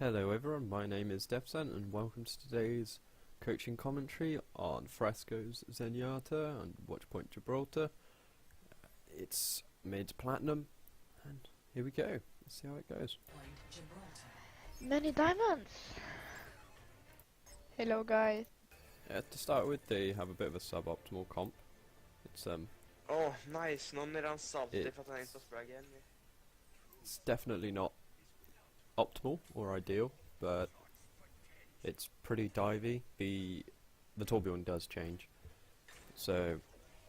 Hello everyone, my name is Dephscent and welcome to today's coaching commentary on Fresco's Zenyatta and Watchpoint Gibraltar. It's mid-platinum and here we go, let's see how it goes. Many diamonds! Hello guys. To start with, they have a bit of a suboptimal comp. It's Oh, nice. Någon är redan saltig för att han inte har sprang igen. It's definitely not optimal or ideal, but it's pretty divey. The tourbillon does change, so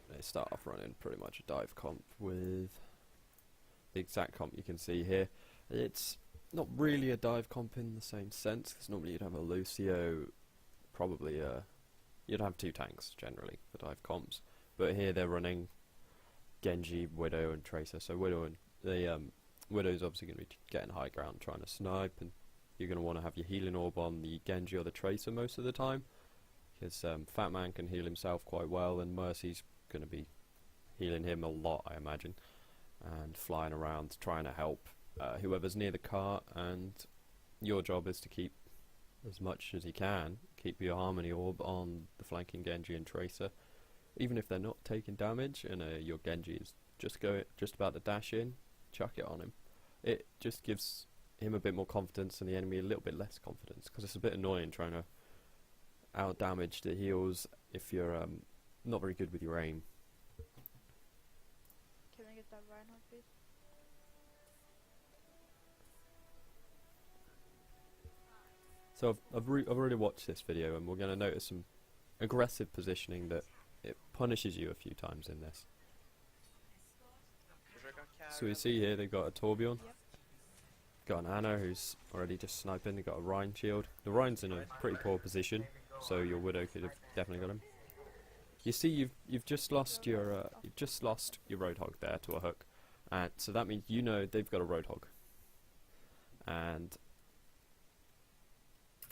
they start off running pretty much a dive comp with the exact comp you can see here. It's not really a dive comp in the same sense, because normally you'd have a Lucio, probably you'd have two tanks generally for dive comps, but here they're running Genji, Widow and Tracer. So Widow and the Widow's obviously going to be getting high ground trying to snipe, and you're going to want to have your healing orb on the Genji or the Tracer most of the time, because Fat Man can heal himself quite well and Mercy's going to be healing him a lot, I imagine, and flying around trying to help whoever's near the cart, and your job is to keep as much as you can, keep your Harmony Orb on the flanking Genji and Tracer, even if they're not taking damage and your Genji is just about to dash in, chuck it on him. It just gives him a bit more confidence and the enemy a little bit less confidence, because it's a bit annoying trying to out damage the heals if you're not very good with your aim. Can I get that Reinhardt please? So I've already watched this video, and we're going to notice some aggressive positioning that it punishes you a few times in this. So we see here they've got a tourbillon, got an Ana who's already just sniping, they've got a Rhine shield. The Rhine's in a pretty poor position, so your Widow could have definitely got him. You see you've just lost your Roadhog there to a hook, and so that means you know they've got a Roadhog. And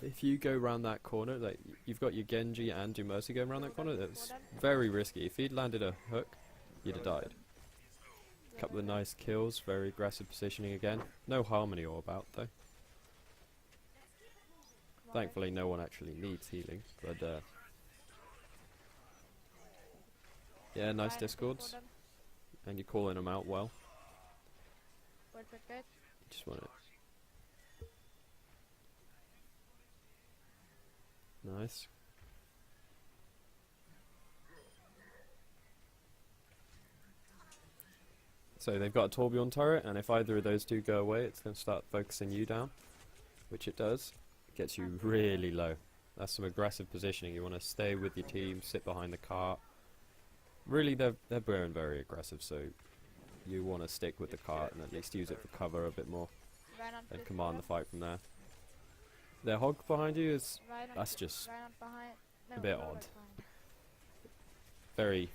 if you go around that corner, like you've got your Genji and your Mercy going around that corner, that's very risky. If he'd landed a hook, you'd have died. Couple of nice kills, very aggressive positioning again. No Harmony Orb out though. Thankfully no one actually needs healing, but yeah, nice discords. And you're calling them out well. You just want it. Nice. So they've got a tourbillon turret, and if either of those two go away, it's going to start focusing you down, which it does. It gets you really low. That's some aggressive positioning. You want to stay with your team, sit behind the cart. Really, they're being very aggressive, so you want to stick with the cart and at least use it for cover a bit more, and command the fight from there. Their hog behind you that's just a bit odd. Very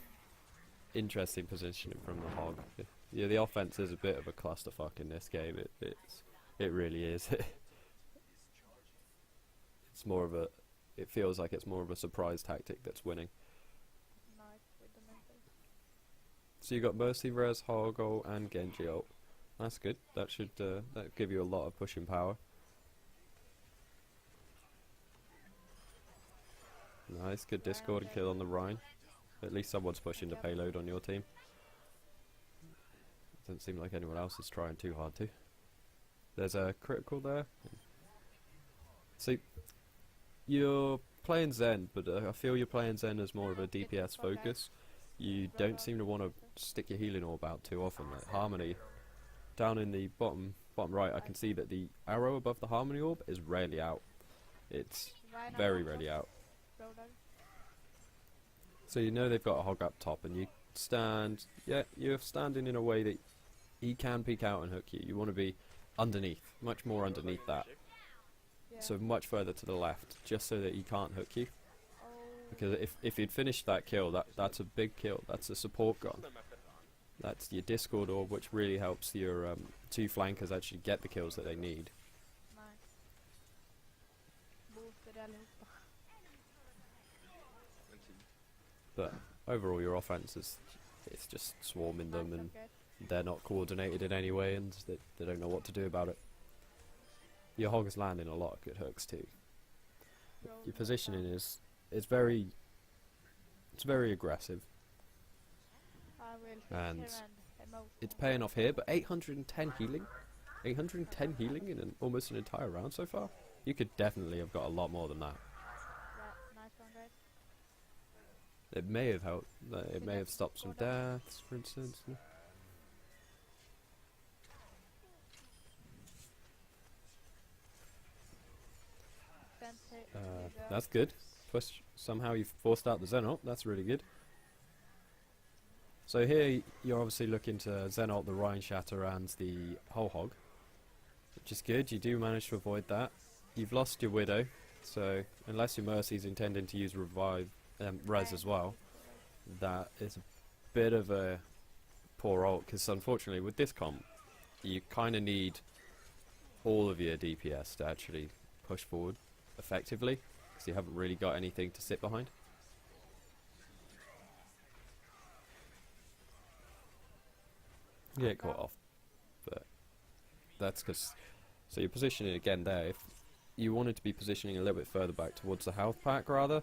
interesting positioning from the hog. Yeah, the offense is a bit of a clusterfuck in this game. It really is. It's more of a. It feels like it's more of a surprise tactic that's winning. So you got Mercy, Res, Hog ult, and Genji ult. That's good. That should that give you a lot of pushing power. Nice, good discord and kill on the Rhine. At least someone's pushing the payload on your team. Doesn't seem like anyone else is trying too hard to. There's a critical there. See, you're playing Zen, but I feel you're playing Zen as more of a DPS focus. You don't seem to want to stick your healing orb out too often. Like Harmony, down in the bottom right, I can see that the arrow above the Harmony orb is rarely out. It's very rarely out. So you know they've got a hog up top, and you stand. Yeah, you're standing in a way that he can peek out and hook you. You want to be underneath, much more underneath that. So much further to the left, just so that he can't hook you. Because if you'd finished that kill, that's a big kill. That's a support gun. That's your discord orb, which really helps your two flankers actually get the kills that they need. But overall, your offense it's just swarming them, and they're not coordinated in any way, and they don't know what to do about it. your hog is landing a lot of good hooks too. Roll Your the positioning down. is very aggressive. I will fix And here and emote. It's paying off here, but 810 healing, 810 healing in almost an entire round so far. You could definitely have got a lot more than that. Yeah, nice one, guys. It may have helped. It may have stopped some deaths, for instance. Sent here. Here you go. That's good. Plus, somehow you forced out the Zenalt. That's really good. So here you're obviously looking to Zenalt the Rhine Shatter and the Whole Hog, which is good. You do manage to avoid that. You've lost your Widow, so unless your Mercy's intending to use revive res as well, that is a bit of a poor ult, because unfortunately with this comp you kind of need all of your DPS to actually push forward effectively, because you haven't really got anything to sit behind. You get caught off, but that's because, so you're positioning again there. If you wanted to be positioning a little bit further back towards the health pack rather,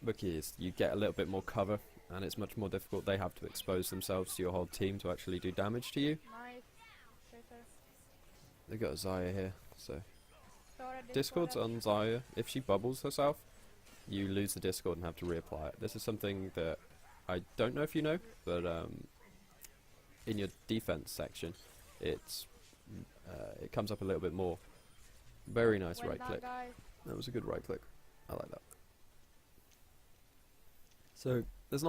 because you get a little bit more cover and it's much more difficult. They have to expose themselves to your whole team to actually do damage to you. Nice. Tracer. They've got a Zaya here, so Sorry, Discord's on Zaya. If she bubbles herself, you lose the Discord and have to reapply it. This is something that I don't know if you know, but in your defense section, it's it comes up a little bit more. Very nice Well right done, click. guys. That was a good right click. I like that. So there's a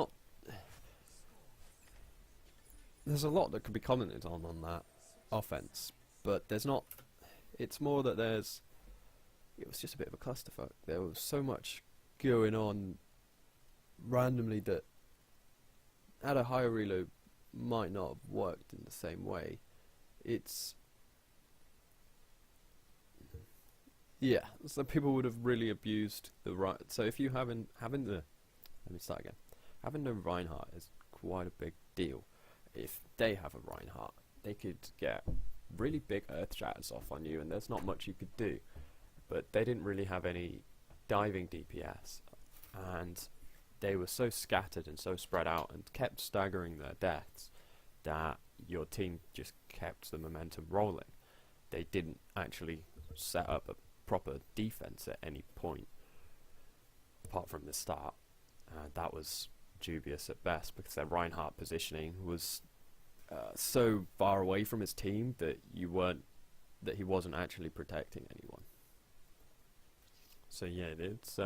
lot that could be commented on that offense, but there's not. It's more that it was just a bit of a clusterfuck. There was so much going on randomly that at a higher reload might not have worked in the same way. Yeah, so people would have really abused the right. So if you having the, let me start again. Having the Reinhardt is quite a big deal. If they have a Reinhardt, they could get really big earth shatters off on you, and there's not much you could do. But they didn't really have any diving DPS, and they were so scattered and so spread out and kept staggering their deaths that your team just kept the momentum rolling. They didn't actually set up a proper defense at any point apart from the start. That was dubious at best, because their Reinhardt positioning was so far away from his team that he wasn't actually protecting anyone. So yeah, it's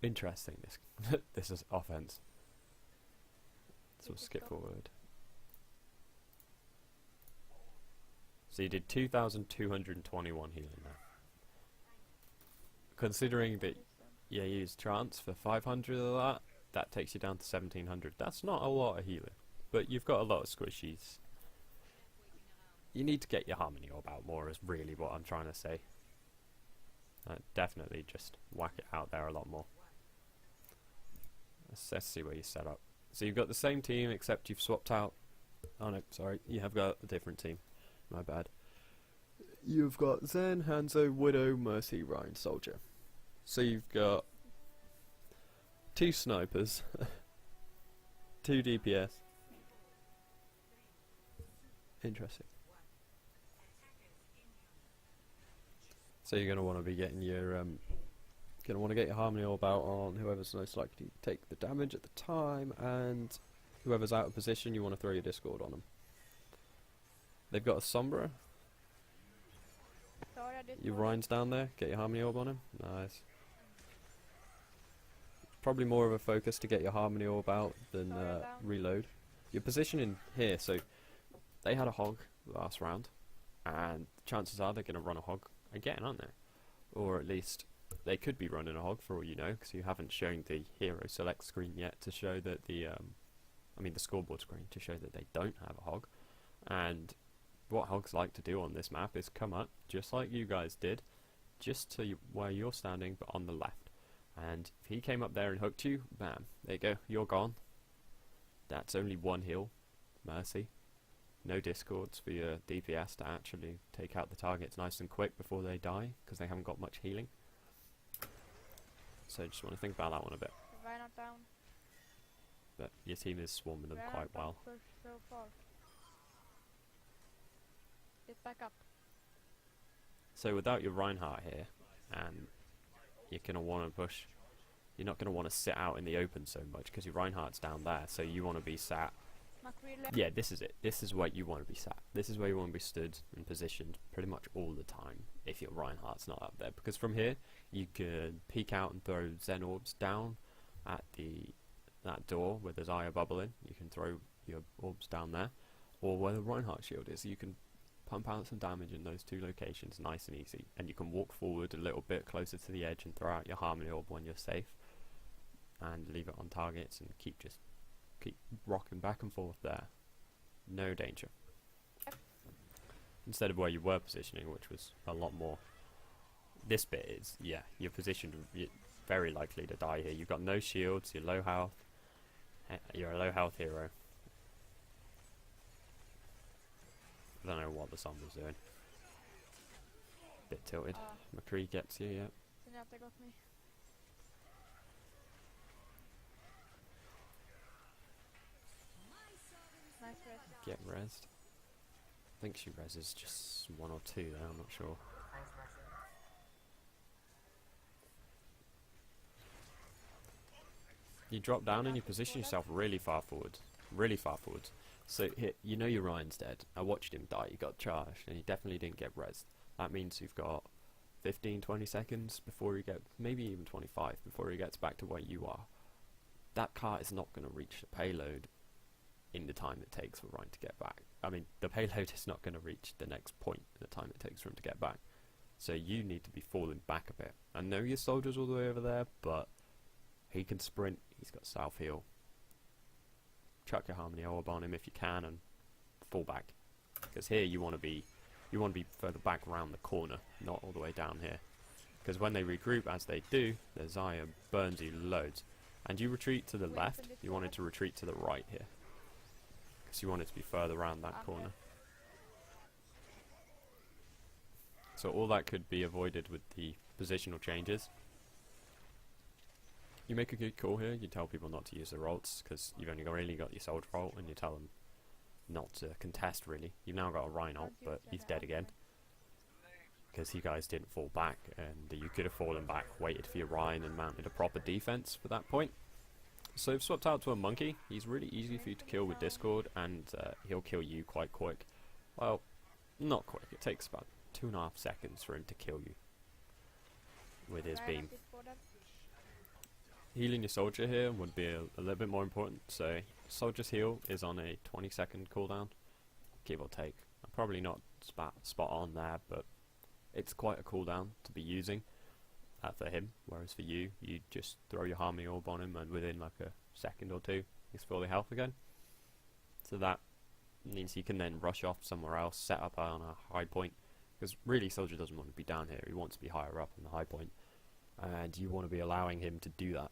interesting, this is offense. So we'll skip forward. So you did 2,221 healing there. Considering that you used Trance for 500 of that, that takes you down to 1,700. That's not a lot of healing, but you've got a lot of squishies. You need to get your Harmony Orb out more, is really what I'm trying to say. Definitely just whack it out there a lot more. Let's see where you set up. So you've got the same team, except you've swapped out. Oh no, sorry, you have got a different team. My bad. You've got Zen, Hanzo, Widow, Mercy, Rhine, Soldier. So you've got 2 snipers, 2 DPS. Interesting. So you're gonna want to be getting your gonna want to get your Harmony Orb out on whoever's most likely to take the damage at the time, and whoever's out of position, you want to throw your Discord on them. They've got a Sombra. Sorry, Your Rhine's down there. Get your Harmony Orb on him. Nice. Probably more of a focus to get your Harmony Orb out than reload. Your positioning here, so they had a hog last round, and chances are they're going to run a hog again, aren't they? Or at least they could be running a hog for all you know, because you haven't shown the hero select screen yet to show that the scoreboard screen to show that they don't have a hog. And what hogs like to do on this map is come up, just like you guys did, just to where you're standing, but on the left. And if he came up there and hooked you, bam, there you go, you're gone. That's only 1 heal, Mercy. no discords for your DPS to actually take out the targets nice and quick before they die, because they haven't got much healing. So just want to think about that one a bit. Reinhardt down. But your team is swarming them quite Reinhardt well. don't push so far. Get back up. So without your Reinhardt here, and you're going to want to push, you're not going to want to sit out in the open so much, because your Reinhardt's down there, so you want to be sat. Yeah, this is it. This is where you want to be sat. This is where you want to be stood and positioned pretty much all the time if your Reinhardt's not up there. Because from here, you can peek out and throw Zen orbs down at that door where there's Aya bubble in. You can throw your orbs down there. Or where the Reinhardt shield is. You can pump out some damage in those two locations nice and easy. And you can walk forward a little bit closer to the edge and throw out your Harmony Orb when you're safe. And leave it on targets and keep rocking back and forth there. No danger. Instead of where you were positioning, which was a lot more. This bit is, yeah, you're positioned, you're very likely to die here. You've got no shields, you're low health. You're a low health hero. I don't know what the sun was doing. Bit tilted. McCree gets you, yeah. Zenyatta got me. Nice rest. Get rezzed. I think she rezzes just 1 or 2 there, I'm not sure. You drop down and you position yourself really far forward. Really far forward. So here, you know your Ryan's dead. I watched him die, he got charged, and he definitely didn't get rezzed. That means you've got 15-20 seconds before he gets, maybe even 25, before he gets back to where you are. That cart is not going to reach the payload in the time it takes for Ryan to get back. I mean, the payload is not going to reach the next point in the time it takes for him to get back. So you need to be falling back a bit. I know your soldier's all the way over there, but he can sprint, he's got south heal. Chuck your Harmony Orb on him if you can and fall back. Because here you want to be further back around the corner, not all the way down here. Because when they regroup, as they do, the Zaya burns you loads. And you retreat to the left, you want it to retreat to the right here. Because you want it to be further around that corner. So all that could be avoided with the positional changes. You make a good call here, you tell people not to use their ults, because you've only really got your soldier ult, and you tell them not to contest really. You've now got a Rhine ult, but he's dead again. Because you guys didn't fall back, and you could have fallen back, waited for your Rhine, and mounted a proper defense for that point. So you've swapped out to a monkey. He's really easy for you to kill with Discord, and he'll kill you quite quick. Well, not quick, it takes about 2.5 seconds for him to kill you with his beam. Healing your soldier here would be a little bit more important. So soldier's heal is on a 20-second cooldown, give or take. I'm probably not spot on there, but it's quite a cooldown to be using for him. Whereas for you, you just throw your Harmony Orb on him, and within like a second or two, he's fully health again. So that means he can then rush off somewhere else, set up on a high point. Because really, soldier doesn't want to be down here. He wants to be higher up on the high point, and you want to be allowing him to do that.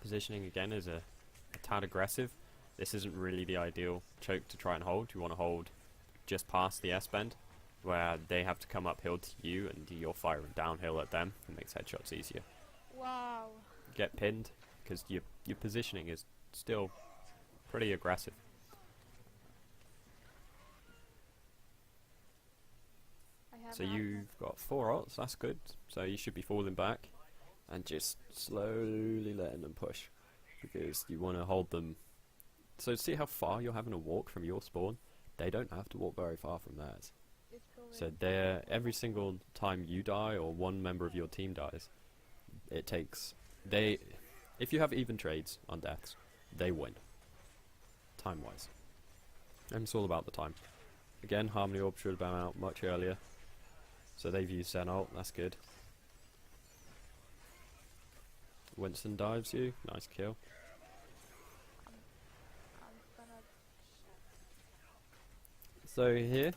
Positioning again is a tad aggressive. This isn't really the ideal choke to try and hold. You want to hold just past the S-bend, where they have to come uphill to you and you're firing downhill at them. It makes headshots easier. Wow. Get pinned, because your positioning is still pretty aggressive. So you've got 4 ults, that's good. So you should be falling back and just slowly letting them push, because you want to hold them. So see how far you're having to walk from your spawn? They don't have to walk very far from theirs. So every single time you die or one member of your team dies, it takes... if you have even trades on deaths, they win. Time-wise. And it's all about the time. Again, Harmony Orb should have been out much earlier. So they've used Zen ult, that's good. Winston dives you, nice kill. So here,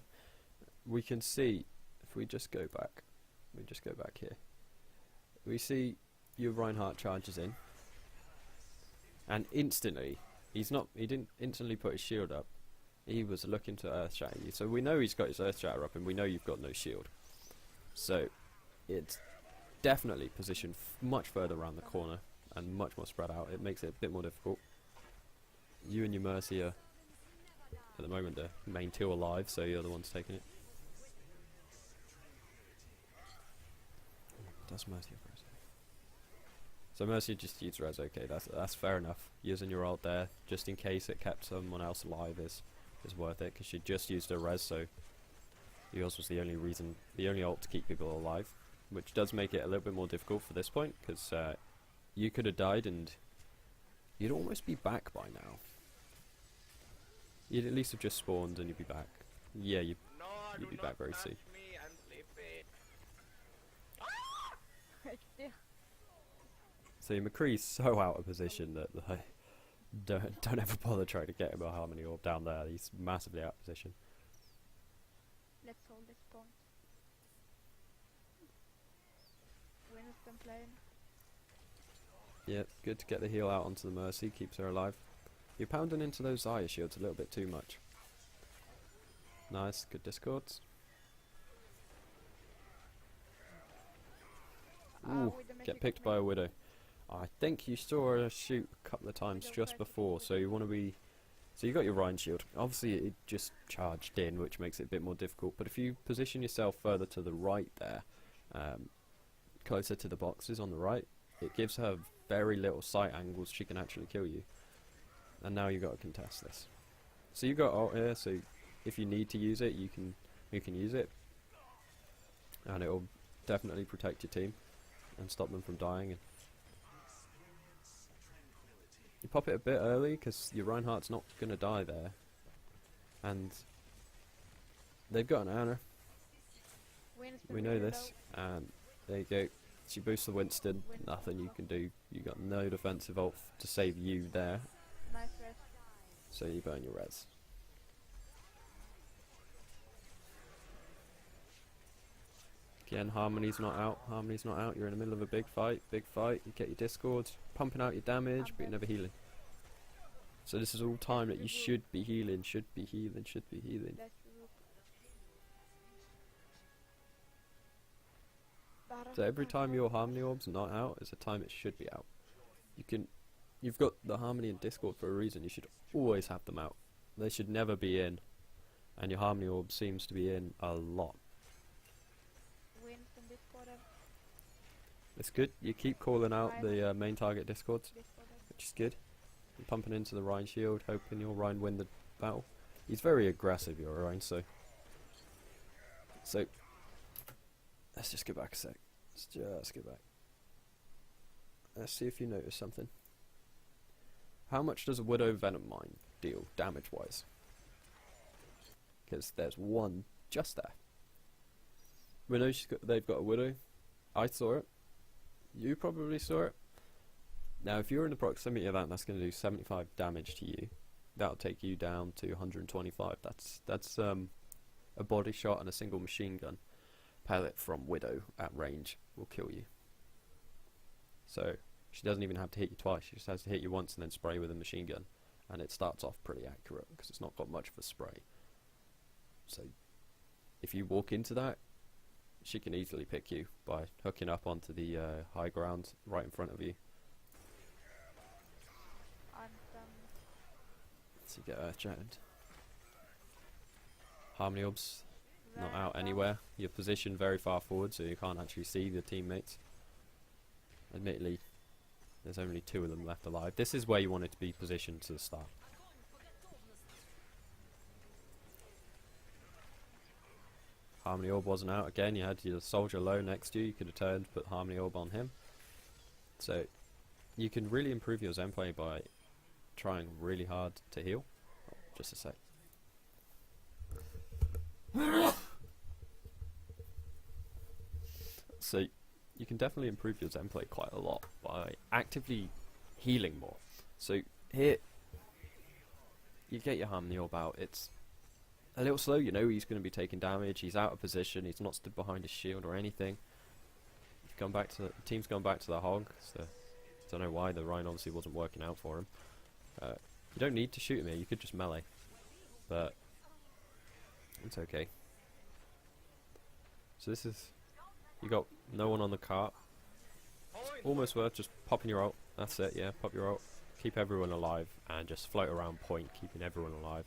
we can see, if we just go back here, we see your Reinhardt charges in. And instantly, he didn't instantly put his shield up. He was looking to earth shatter you. So we know he's got his earth shatter up, and we know you've got no shield. So it's definitely positioned much further around the corner and much more spread out. It makes it a bit more difficult. You and your Mercy are at the moment the main two alive, so you're the ones taking it. Does Mercy have res? So Mercy just used res, okay, that's fair enough. Using your ult there, just in case it kept someone else alive is worth it, because she just used her res, so yours was the only ult to keep people alive, which does make it a little bit more difficult for this point, because you could have died and you'd almost be back by now. You'd at least have just spawned and you'd be back. Yeah, you'd be back very soon. So McCree's so out of position that like, don't ever bother trying to get him a Harmony Orb down there. He's massively out of position. Let's hold this point. Winston playing. Yeah, good to get the heal out onto the Mercy, keeps her alive. You're pounding into those Zaya shields a little bit too much. Nice, good discords. Ooh, get picked by a Widow. I think you saw her shoot a couple of times just before, so you want to be... So you got your Rhine shield. Obviously it just charged in, which makes it a bit more difficult, but if you position yourself further to the right there, closer to the boxes on the right, it gives her very little sight angles, she can actually kill you. And now you've got to contest this. So you've got ult here, so if you need to use it, you can use it. And it'll definitely protect your team and stop them from dying. And you pop it a bit early because your Reinhardt's not going to die there. And they've got an Ana. We know this. And there you go. She boosts the Winston. Nothing you can do. You got no defensive ult to save you there. Nice res. So you burn your res. Again, Harmony's not out. Harmony's not out. You're in the middle of a big fight. Big fight. You get your discords, pumping out your damage, but you're never healing. So this is all time that you should be healing. Should be healing. Should be healing. So every time your Harmony Orb's not out is a time it should be out. You've got the Harmony and Discord for a reason. You should always have them out. They should never be in. And your Harmony Orb seems to be in a lot. It's good. You keep calling out the main target Discords, which is good. You're pumping into the Rhine shield, hoping your Rhine win the battle. He's very aggressive, your Rhine, so let's just go back a sec. Let's just go back. Let's see if you notice something. How much does a Widow Venom Mine deal, damage-wise? Because there's one just there. We know they've got a Widow. I saw it. You probably saw it. Now, if you're in the proximity of that, that's going to do 75 damage to you. That'll take you down to 125. That's a body shot and a single machine gun pellet from Widow at range will kill you. So she doesn't even have to hit you twice. She just has to hit you once and then spray with a machine gun, and it starts off pretty accurate because it's not got much of a spray. So if you walk into that, she can easily pick you by hooking up onto the high ground right in front of you. So you get earth-shattered. Harmony Orbs not out anywhere. You're positioned very far forward, so you can't actually see your teammates. Admittedly, there's only 2 of them left alive. This is where you want it to be positioned to the start. Harmony Orb wasn't out again. You had your soldier low next to you. You could have turned, put Harmony Orb on him. So you can really improve your Zen play by trying really hard to heal. Oh, just a sec. So you can definitely improve your Zen play quite a lot by actively healing more. So here you get your Harmony Orb out. It's a little slow, you know he's going to be taking damage, he's out of position, he's not stood behind his shield or anything. The team's gone back to the hog, so Don't know why the Rhine obviously wasn't working out for him. You don't need to shoot him here, you could just melee. But it's okay. So this is... You got no one on the cart. It's almost worth just popping your ult. That's it, yeah, pop your ult. Keep everyone alive and just float around point, keeping everyone alive.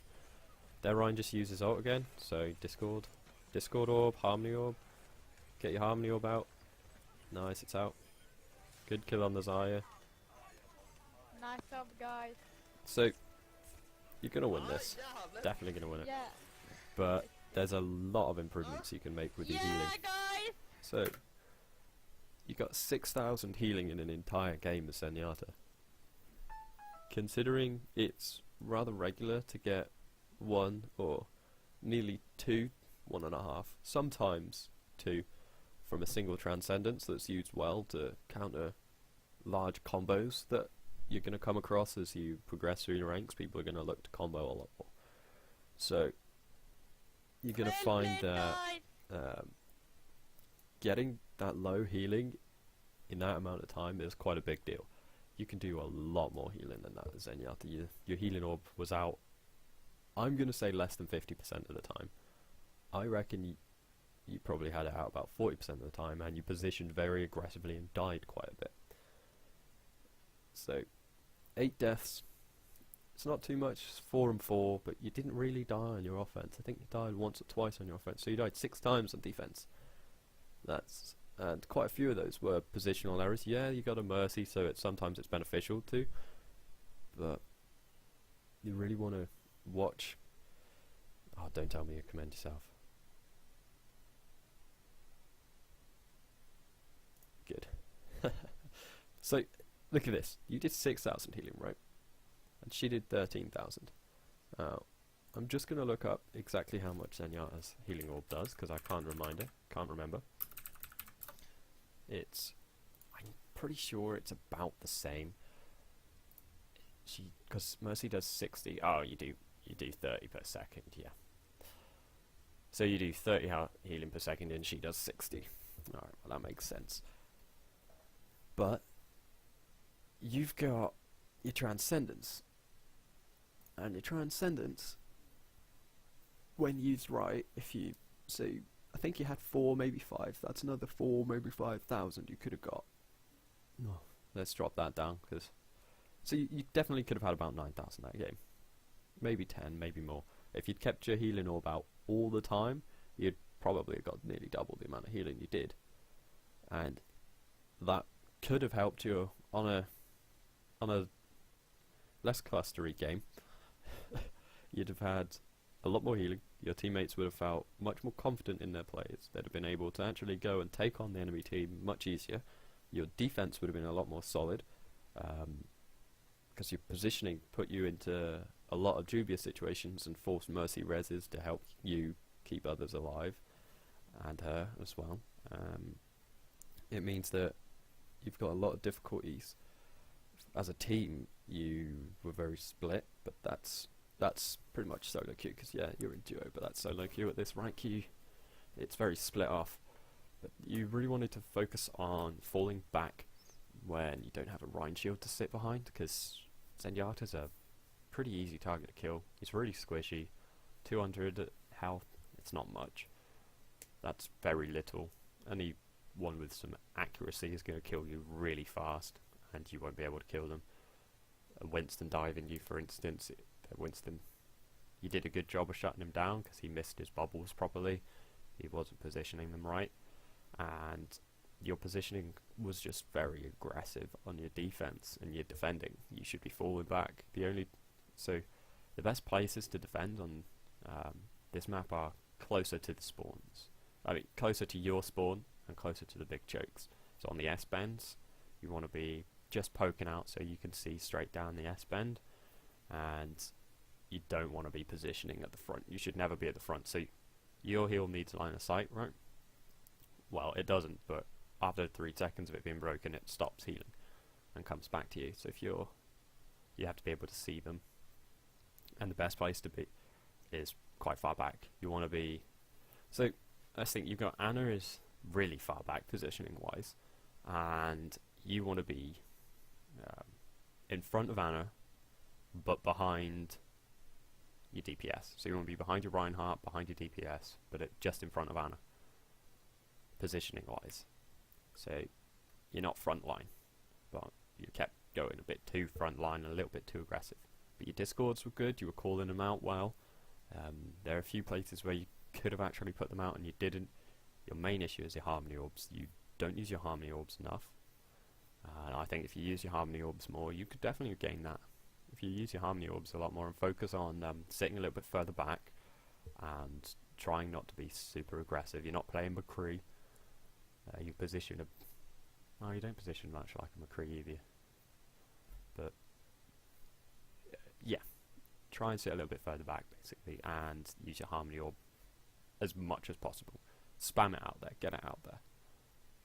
Their Rhine just uses ult again, so Discord. Discord orb, Harmony orb. Get your Harmony orb out. Nice, it's out. Good kill on the Zarya. Nice job, guys. So, you're going to win this. Definitely going to win it. Yeah. But there's a lot of improvements you can make with your healing. Guys. So, you got 6,000 healing in an entire game of Zenyatta. Considering it's rather regular to get 1 or nearly 2, 1.5, sometimes 2 from a single Transcendence that's used well to counter large combos that you're going to come across as you progress through your ranks. People are going to look to combo a lot more. So you're going to find that getting that low healing in that amount of time is quite a big deal. You can do a lot more healing than that as Zenyatta. Your healing orb was out, I'm going to say less than 50% of the time. I reckon you probably had it out about 40% of the time, and you positioned very aggressively and died quite a bit. So 8 deaths, it's not too much, it's 4 and 4, but you didn't really die on your offense. I think you died once or twice on your offense, so you died 6 times on defense. And quite a few of those were positional errors. Yeah, you got a mercy, so sometimes it's beneficial too, but you really want to watch. Oh, don't tell me you commend yourself. Good. So look at this. You did 6,000 healing, right? And she did 13,000. I'm just going to look up exactly how much Zenyatta's healing orb does, because I can't remember. I'm pretty sure it's about the same. Because Mercy does 60. Oh, you do 30 per second, yeah. So you do 30 healing per second, and she does 60. Alright, well that makes sense. But you've got your Transcendence, and your Transcendence, when used right, I think you had 4, maybe 5. That's another 4, maybe 5,000 you could have got. No, let's drop that down, so you definitely could have had about 9,000 that game. Maybe 10, maybe more. If you'd kept your healing orb out all the time, you'd probably have got nearly double the amount of healing you did. And that could have helped you on a less clustery game. You'd have had a lot more healing. Your teammates would have felt much more confident in their plays. They'd have been able to actually go and take on the enemy team much easier. Your defense would have been a lot more solid, because your positioning put you into a lot of dubious situations and forced Mercy reses to help you keep others alive, and her as well. It means that you've got a lot of difficulties. As a team, you were very split, but that's pretty much solo queue, because yeah, you're in duo, but that's solo queue at this rank queue. It's very split off. But you really wanted to focus on falling back when you don't have a Rhine shield to sit behind, because Zenyatta's a pretty easy target to kill. He's really squishy. 200 health, it's not much. That's very little. Any one with some accuracy is going to kill you really fast, and you won't be able to kill them. Winston diving you, for instance, Winston, you did a good job of shutting him down because he missed his bubbles properly. He wasn't positioning them right, and your positioning was just very aggressive on your defense and your defending. You should be falling back. The best places to defend on this map are closer to the spawns. I mean, closer to your spawn and closer to the big chokes. So on the S-bends, you want to be just poking out so you can see straight down the S-bend, and you don't want to be positioning at the front. You should never be at the front. So your heal needs line of sight, right? Well, it doesn't, but after 3 seconds of it being broken, it stops healing and comes back to you. So if you have to be able to see them, and the best place to be is quite far back. You want to be, so I think you've got Anna is really far back positioning wise, and you want to be in front of Anna, but behind your DPS. So you want to be behind your Reinhardt, behind your DPS, but just in front of Anna, positioning wise. So you're not front line, but you kept going a bit too front line and a little bit too aggressive. But your discords were good, you were calling them out well. There are a few places where you could have actually put them out and you didn't. Your main issue is your Harmony Orbs. You don't use your Harmony Orbs enough. And I think if you use your Harmony Orbs more, you could definitely gain that. If you use your Harmony Orbs a lot more and focus on sitting a little bit further back and trying not to be super aggressive. You're not playing McCree. You position well, you don't position much like a McCree either. But yeah, try and sit a little bit further back basically and use your Harmony Orb as much as possible. Spam it out there, get it out there.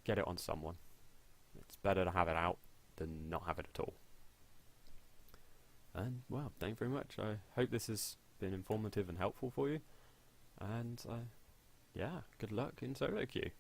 Get it on someone. It's better to have it out than not have it at all. And well, thank you very much. I hope this has been informative and helpful for you. And yeah, good luck in solo queue.